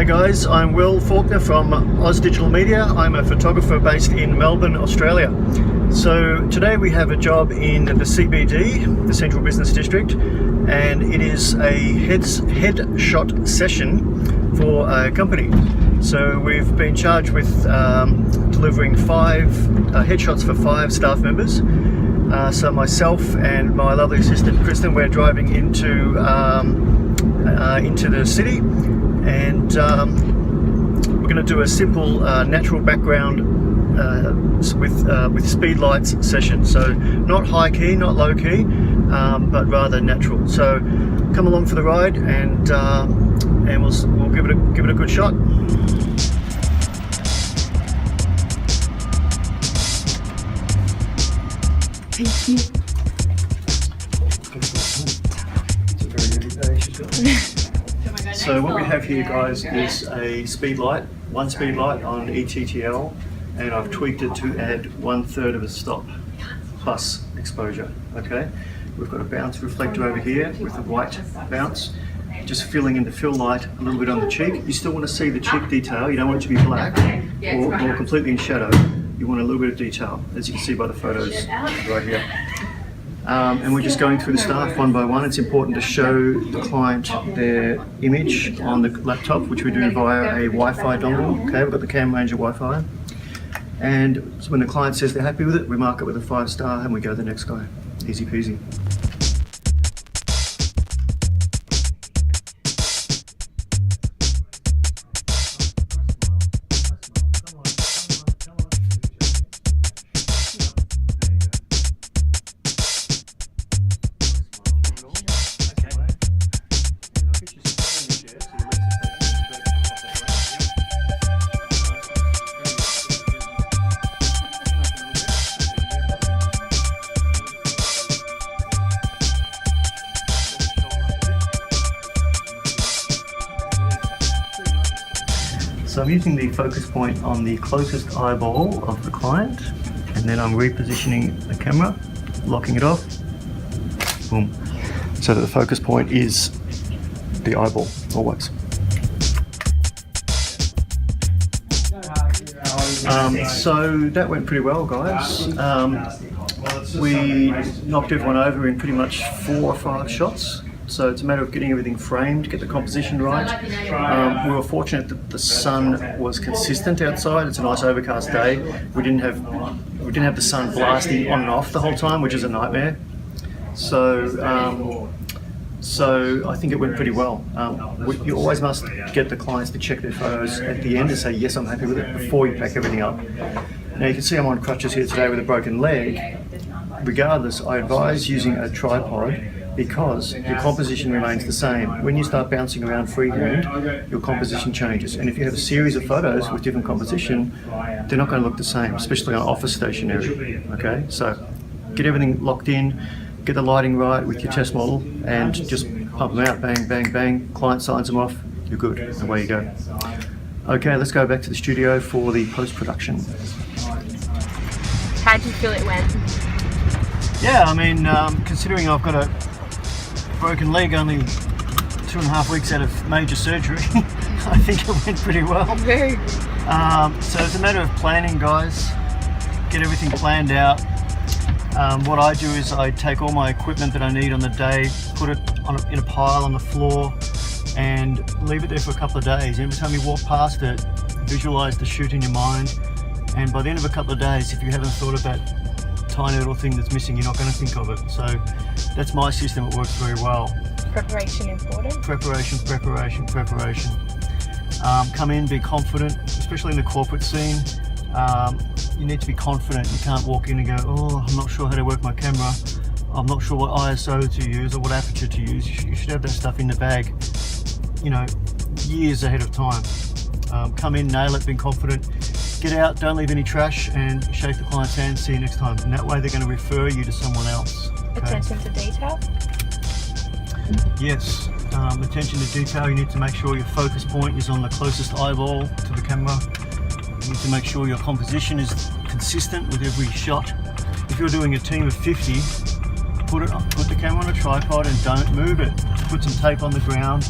Hi guys, I'm Will Faulkner from Oz Digital Media. I'm a photographer based in Melbourne, Australia. So today we have a job in the CBD, the Central Business District, and it is a headshot session for a company. So we've been charged with delivering 5 headshots for 5 staff members. So myself and my lovely assistant Kristen, we're driving into the city, and we're going to do a simple natural background with Speedlight session. So not high key, not low key, but rather natural. So come along for the ride, and we'll give it a good shot. Thank you. It's a very early day she's got. So what we have here, guys, is a Speedlight, one Speedlight on ETTL, and I've tweaked it to add 1/3 of a stop plus exposure. Okay, we've got a bounce reflector over here with a white bounce, just filling in the fill light a little bit on the cheek. You still want to see the cheek detail. You don't want it to be black or completely in shadow. You want a little bit of detail, as you can see by the photos right here. And we're just going through the staff one by one. It's important to show the client their image on the laptop, which we do via a Wi-Fi dongle. Okay, we've got the Cam Ranger Wi-Fi. And so when the client says they're happy with it, we mark it with a 5-star and we go to the next guy. Easy peasy. So I'm using the focus point on the closest eyeball of the client, and then I'm repositioning the camera, locking it off, boom, so that the focus point is the eyeball, always. So that went pretty well, guys. We knocked everyone over in pretty much 4 or 5 shots. So it's a matter of getting everything framed, get the composition right. We were fortunate that the sun was consistent outside. It's a nice overcast day. We didn't have the sun blasting on and off the whole time, which is a nightmare. So I think it went pretty well. You always must get the clients to check their photos at the end and say, yes, I'm happy with it, before you pack everything up. Now you can see I'm on crutches here today with a broken leg. Regardless, I advise using a tripod, because your composition remains the same. When you start bouncing around freehand, your composition changes. And if you have a series of photos with different composition, they're not going to look the same, especially on office stationery. Okay, so get everything locked in, get the lighting right with your test model, and just pump them out, bang, bang, bang. Client signs them off, you're good, away you go. Okay, let's go back to the studio for the post-production. How do you feel it went? Yeah, I mean, considering I've got a broken leg only 2.5 weeks out of major surgery, I think it went pretty well. Very. So it's a matter of planning, guys. Get everything planned out. What I do is I take all my equipment that I need on the day, put it in a pile on the floor, and leave it there for a couple of days. Every time you walk past it, visualize the shoot in your mind, and by the end of a couple of days, if you haven't thought of that tiny little thing that's missing, you're not going to think of it. So that's my system. It works very well. Preparation important? Preparation. Come in, be confident, especially in the corporate scene. You need to be confident. You can't walk in and go, oh, I'm not sure how to work my camera. I'm not sure what ISO to use or what aperture to use. You should have that stuff in the bag, you know, years ahead of time. Come in, nail it, be confident. Get out, don't leave any trash, and shake the client's hand. See you next time. And that way they're going to refer you to someone else. Okay? Attention to detail? Yes, attention to detail. You need to make sure your focus point is on the closest eyeball to the camera. You need to make sure your composition is consistent with every shot. If you're doing a team of 50, put the camera on a tripod and don't move it. Put some tape on the ground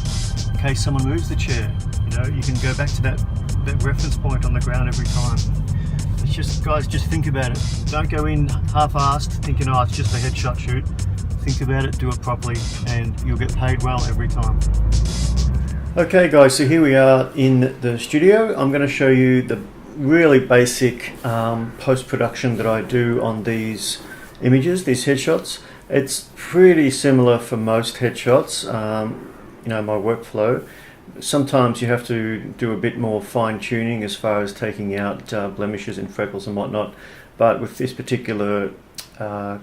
in case someone moves the chair. You know, you can go back to that reference point on the ground every time. It's just, guys, just think about it. Don't go in half-assed thinking, oh, it's just a headshot shoot. Think about it, do it properly, and you'll get paid well every time. Okay guys, so here we are in the studio. I'm going to show you the really basic post-production that I do on these images, these headshots. It's pretty similar for most headshots, you know, my workflow. Sometimes you have to do a bit more fine-tuning as far as taking out blemishes and freckles and whatnot, but with this particular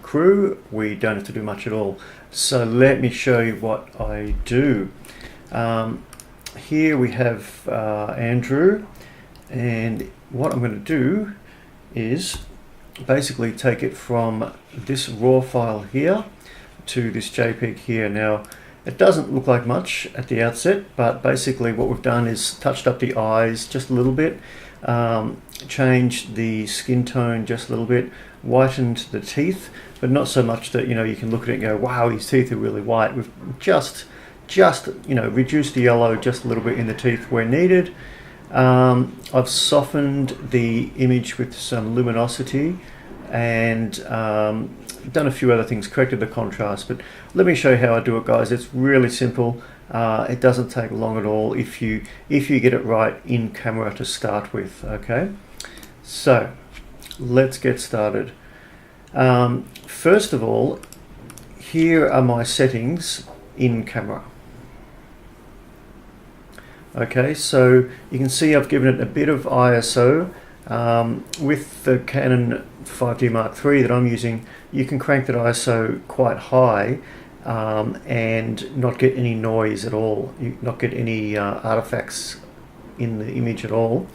crew we don't have to do much at all. So let me show you what I do. Here we have Andrew, and what I'm going to do is basically take it from this raw file here to this JPEG here. Now it doesn't look like much at the outset, but basically what we've done is touched up the eyes just a little bit, changed the skin tone just a little bit, whitened the teeth, but not so much that, you know, you can look at it and go, wow, his teeth are really white. We've just you know, reduced the yellow just a little bit in the teeth where needed. I've softened the image with some luminosity and done a few other things, corrected the contrast, but let me show you how I do it, guys. It's really simple. It doesn't take long at all if you get it right in camera to start with. Okay, so let's get started. First of all, here are my settings in camera. Okay, so you can see I've given it a bit of ISO. With the Canon 5D Mark III that I'm using, you can crank that ISO quite high and not get any noise at all, not get any artifacts in the image at all.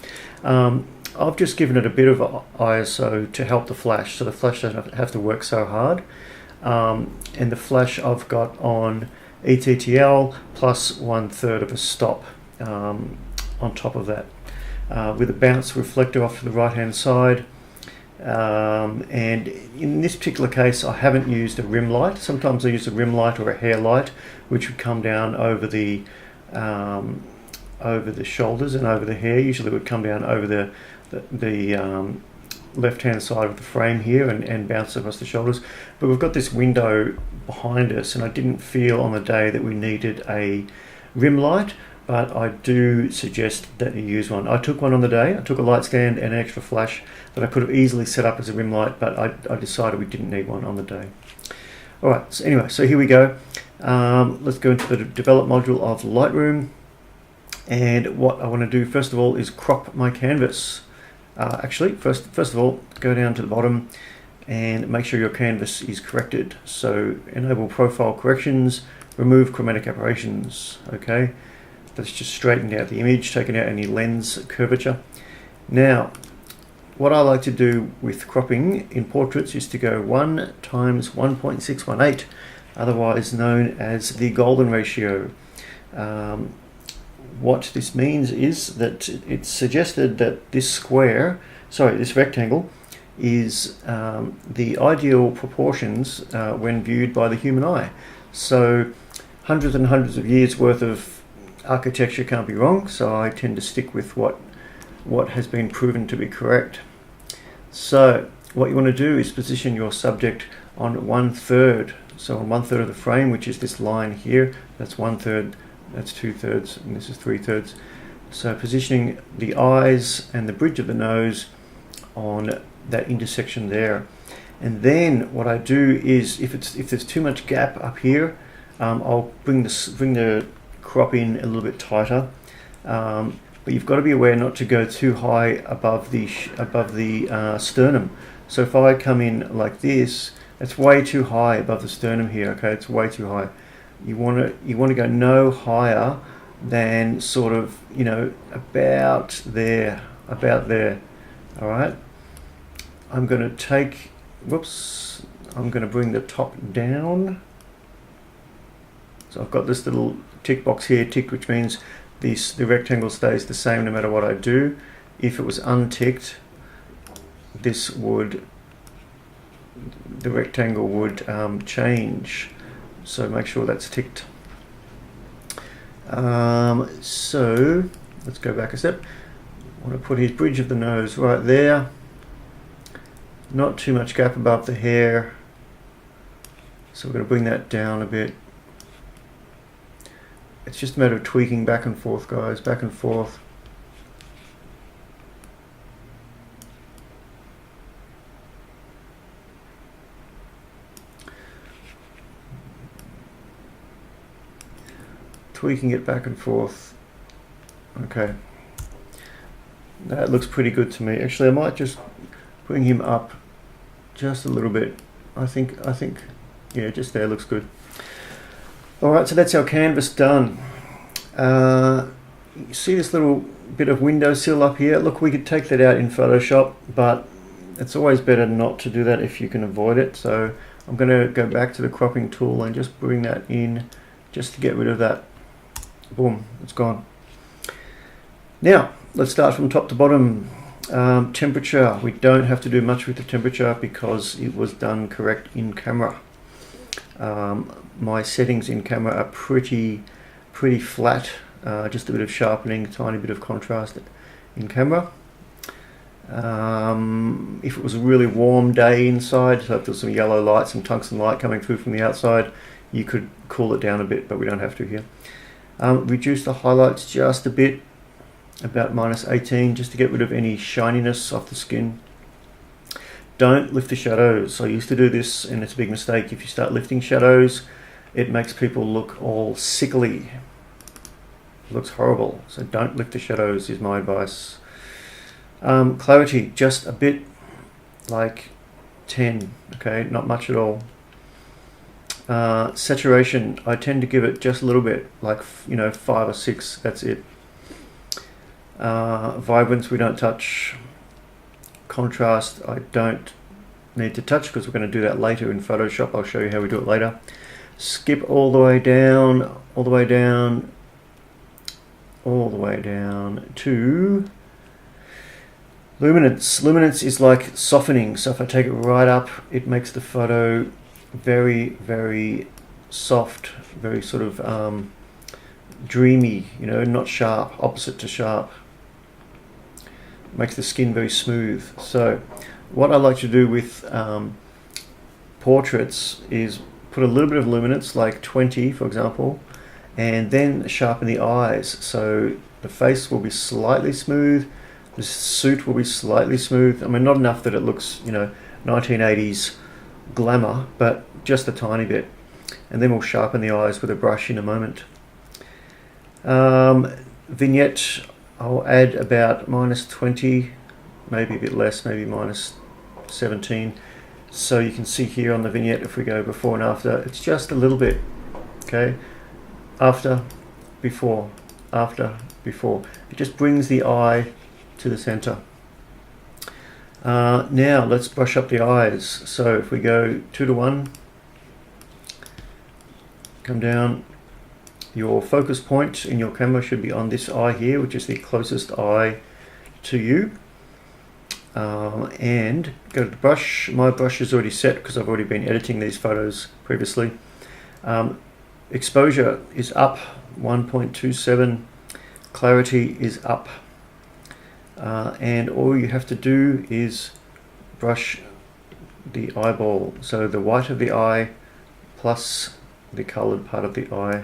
I've just given it a bit of ISO to help the flash, so the flash doesn't have to work so hard. And the flash I've got on ETTL plus 1/3 of a stop on top of that, with a bounce reflector off to the right hand side. And in this particular case I haven't used a rim light. Sometimes I use a rim light or a hair light, which would come down over the shoulders and over the hair. Usually it would come down over the left hand side of the frame here and bounce across the shoulders. But we've got this window behind us, and I didn't feel on the day that we needed a rim light, but I do suggest that you use one. I took one on the day. I took a light stand and an extra flash that I could have easily set up as a rim light, but I decided we didn't need one on the day. Alright, so anyway, so here we go. Let's go into the develop module of Lightroom, and what I want to do first of all is crop my canvas. Actually, first of all, go down to the bottom and make sure your canvas is corrected. So enable profile corrections, remove chromatic aberrations. Okay, that's just straightened out the image, taken out any lens curvature. Now, what I like to do with cropping in portraits is to go 1 times 1.618, otherwise known as the golden ratio. What this means is that it's suggested that this rectangle is the ideal proportions when viewed by the human eye. So hundreds and hundreds of years worth of architecture can't be wrong, so I tend to stick with what has been proven to be correct. So what you want to do is position your subject on 1/3. So on 1/3 of the frame, which is this line here, that's 1/3, that's 2/3, and this is 3/3. So positioning the eyes and the bridge of the nose on that intersection there. And then what I do is, if there's too much gap up here, I'll bring the crop in a little bit tighter. But you've got to be aware not to go too high above the sternum. So if I come in like this, it's way too high above the sternum here. Okay, it's way too high. You want to go no higher than sort of, you know, about there. All right. I'm going to take. Whoops. I'm going to bring the top down. So I've got this little tick box here ticked, which means the rectangle stays the same no matter what I do. If it was unticked, the rectangle would change. So make sure that's ticked. So let's go back a step. I want to put his bridge of the nose right there. Not too much gap above the hair. So we're going to bring that down a bit. It's just a matter of tweaking back and forth, guys, back and forth. Tweaking it back and forth. Okay. That looks pretty good to me. Actually, I might just bring him up just a little bit. I think, yeah, just there looks good. All right, so that's our canvas done. You see this little bit of windowsill up here? Look, we could take that out in Photoshop, but it's always better not to do that if you can avoid it. So I'm going to go back to the cropping tool and just bring that in just to get rid of that. Boom, it's gone. Now, let's start from top to bottom. Temperature, we don't have to do much with the temperature because it was done correct in camera. My settings in camera are pretty flat, just a bit of sharpening, a tiny bit of contrast in camera. If it was a really warm day inside, so if there's some yellow light, some tungsten light coming through from the outside, you could cool it down a bit, but we don't have to here. Reduce the highlights just a bit, about -18, just to get rid of any shininess off the skin. Don't lift the shadows. I used to do this and it's a big mistake. If you start lifting shadows, it makes people look all sickly. It looks horrible. So don't lift the shadows is my advice. Clarity, just a bit, like 10, okay, not much at all. Saturation, I tend to give it just a little bit, like 5 or 6, that's it. Vibrance, we don't touch. Contrast, I don't need to touch because we're going to do that later in Photoshop. I'll show you how we do it later. Skip all the way down, all the way down, all the way down to luminance. Luminance is like softening, so if I take it right up, it makes the photo very soft, very sort of dreamy, not sharp, opposite to sharp. Makes the skin very smooth. So what I like to do with portraits is put a little bit of luminance, like 20 for example, and then sharpen the eyes. So the face will be slightly smooth, the suit will be slightly smooth. I mean, not enough that it looks 1980s glamour, but just a tiny bit. And then we'll sharpen the eyes with a brush in a moment. Vignette, I'll add about -20, maybe a bit less, maybe -17. So you can see here on the vignette, if we go before and after, it's just a little bit, okay? After, before, after, before. It just brings the eye to the center. Now let's brush up the eyes. So if we go 2:1, come down. Your focus point in your camera should be on this eye here, which is the closest eye to you. And go to the brush. My brush is already set because I've already been editing these photos previously. Exposure is up 1.27. Clarity is up. And all you have to do is brush the eyeball. So the white of the eye plus the colored part of the eye.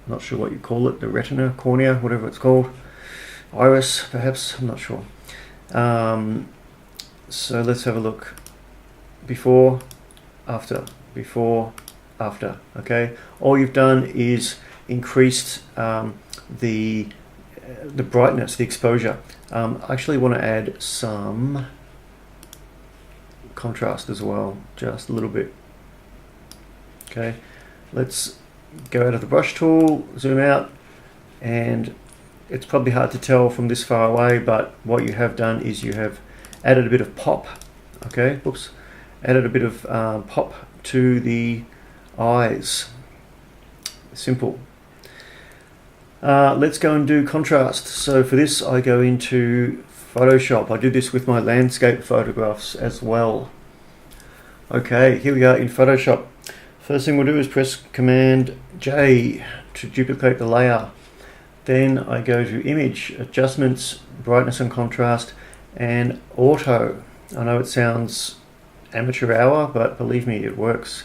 Not sure what you call it, the retina, cornea, whatever it's called. Iris, perhaps, I'm not sure. So let's have a look. Before, after, okay? All you've done is increased the brightness, the exposure. I actually want to add some contrast as well, just a little bit. Okay, let's go out of the brush tool, zoom out, and it's probably hard to tell from this far away, but what you have done is you have added a bit of pop, okay, whoops, added a bit of pop to the eyes. Simple. Let's go and do contrast. So for this I go into Photoshop. I do this with my landscape photographs as well. Okay, here we are in Photoshop. First thing we'll do is press Command J to duplicate the layer. Then I go to image, adjustments, brightness and contrast, and auto. I know it sounds amateur hour, but believe me, it works.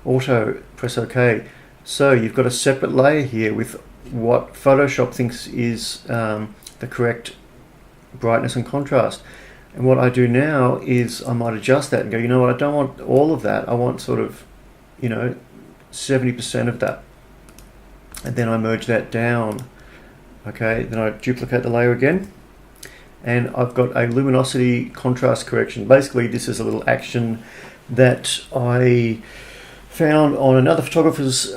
Auto, press OK. So you've got a separate layer here with what Photoshop thinks is the correct brightness and contrast. And what I do now is I might adjust that and go, you know what, I don't want all of that. I want sort of, 70% of that. And then I merge that down. Okay, then I duplicate the layer again. And I've got a luminosity contrast correction. Basically, this is a little action that I found on another photographer's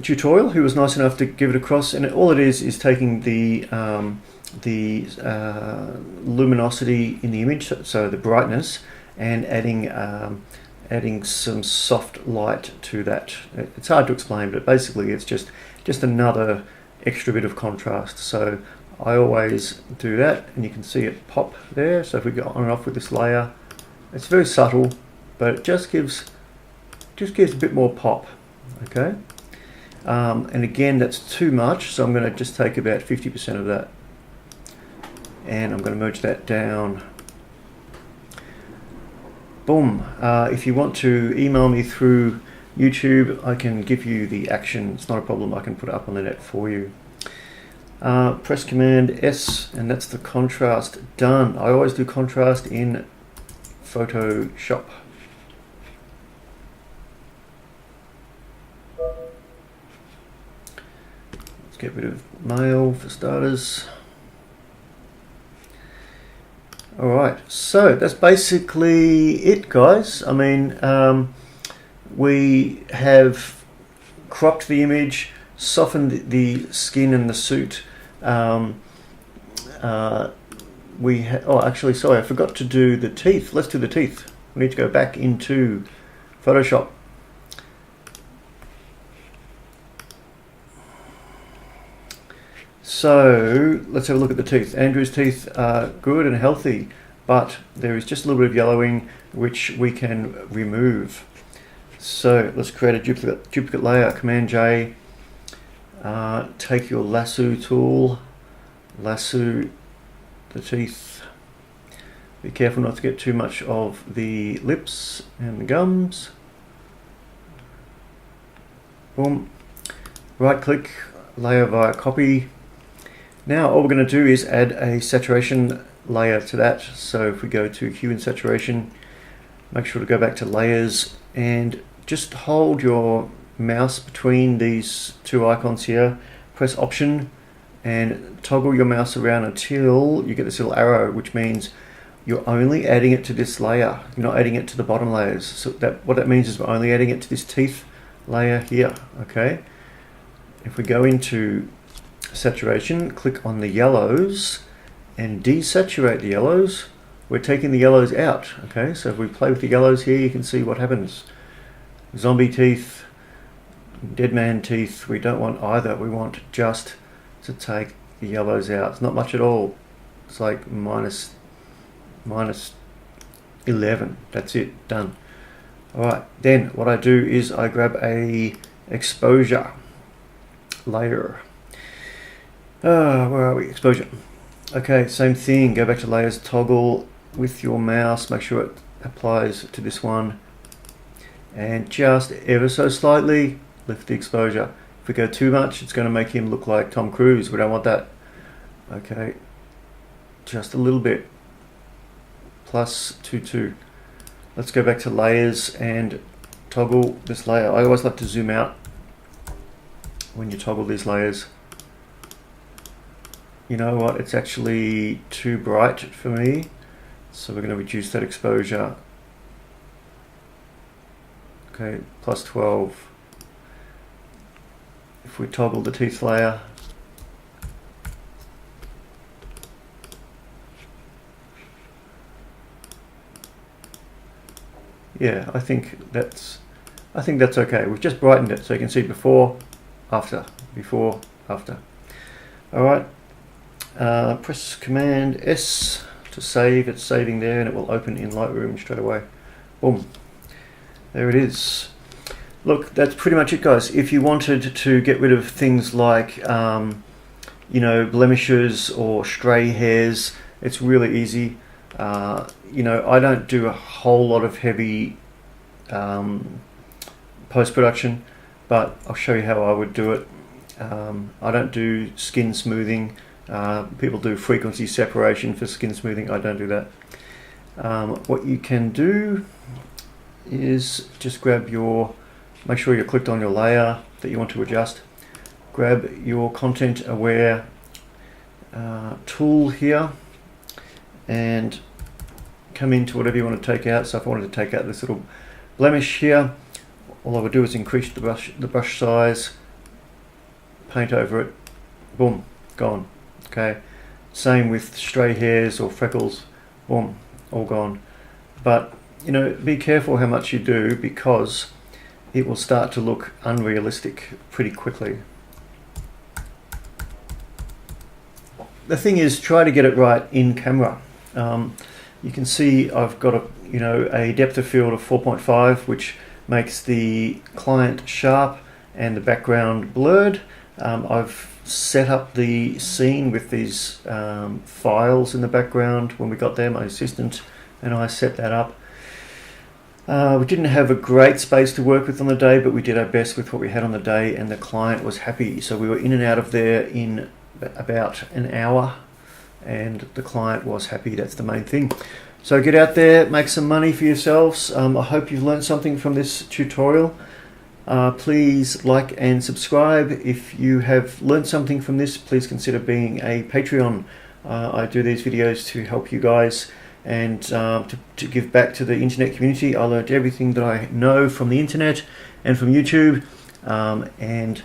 tutorial who was nice enough to give it across. And all it is taking the luminosity in the image, so the brightness, and adding some soft light to that. It's hard to explain, but basically it's just another extra bit of contrast. So I always do that, and you can see it pop there. So if we go on and off with this layer, it's very subtle, but it just gives a bit more pop. Okay, and again, that's too much, so I'm going to just take about 50% of that, and I'm going to merge that down. Boom. If you want to email me through YouTube, I can give you the action. It's not a problem. I can put it up on the net for you. Press Command S, and that's the contrast done. I always do contrast in Photoshop. Let's get rid of male for starters. Alright, so that's basically it, guys. I mean, we have cropped the image, softened the skin and the suit. Oh, actually, sorry, I forgot to do the teeth. Let's do the teeth. We need to go back into Photoshop. So let's have a look at the teeth. Andrew's teeth are good and healthy, but there is just a little bit of yellowing which we can remove. So let's create a duplicate layer. Command J. Take your lasso tool, lasso the teeth. Be careful not to get too much of the lips and the gums. Boom. Right click, layer via copy. Now all we're going to do is add a saturation layer to that. So if we go to hue and saturation, make sure to go back to layers and just hold your mouse between these two icons here. Press Option and toggle your mouse around until you get this little arrow, which means you're only adding it to this layer. You're not adding it to the bottom layers. So what that means is we're only adding it to this teeth layer here. Okay. If we go into saturation, click on the yellows and desaturate the yellows. We're taking the yellows out. Okay, so if we play with the yellows here, you can see what happens. Zombie teeth, dead man teeth, we don't want either. We want just to take the yellows out. It's not much at all. It's like minus 11. That's it, done. Alright, then what I do is I grab a exposure layer. Where are we? Exposure. Okay, same thing. Go back to layers, toggle with your mouse, make sure it applies to this one, and just ever so slightly lift the exposure. If we go too much, it's going to make him look like Tom Cruise. We don't want that. Okay, just a little bit. Plus 2. Let's go back to layers and toggle this layer. I always like to zoom out when you toggle these layers. You know what, it's actually too bright for me, so we're going to reduce that exposure. Okay, plus 12. If we toggle the teeth layer, yeah, I think that's okay. We've just brightened it so you can see before, after, before, after. All right. Press Command S to save. It's saving there and it will open in Lightroom straight away. Boom. There it is. Look, that's pretty much it, guys. If you wanted to get rid of things like you know, blemishes or stray hairs. It's really easy. You know, I don't do a whole lot of heavy post-production, but I'll show you how I would do it. I don't do skin smoothing. People do frequency separation for skin smoothing. I don't do that. What you can do is just grab make sure you're clicked on your layer that you want to adjust. Grab your content aware tool here and come into whatever you want to take out. So if I wanted to take out this little blemish here, all I would do is increase the brush size, paint over it, boom, gone. Okay, same with stray hairs or freckles, boom, all gone. But you know, be careful how much you do, because it will start to look unrealistic pretty quickly. The thing is, try to get it right in camera. You can see I've got a depth of field of 4.5, which makes the client sharp and the background blurred. I've set up the scene with these files in the background. When we got there, my assistant and I set that up. We didn't have a great space to work with on the day, but we did our best with what we had on the day, and the client was happy. So we were in and out of there in about an hour, and the client was happy. That's the main thing. So get out there, make some money for yourselves. I hope you've learned something from this tutorial. Please like and subscribe. If you have learned something from this, please consider being a Patreon. I do these videos to help you guys and to give back to the internet community. I learned everything that I know from the internet and from YouTube, and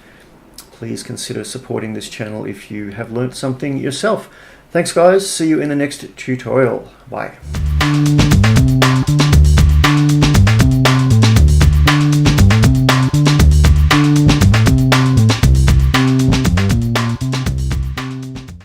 please consider supporting this channel if you have learned something yourself. Thanks guys, see you in the next tutorial. Bye.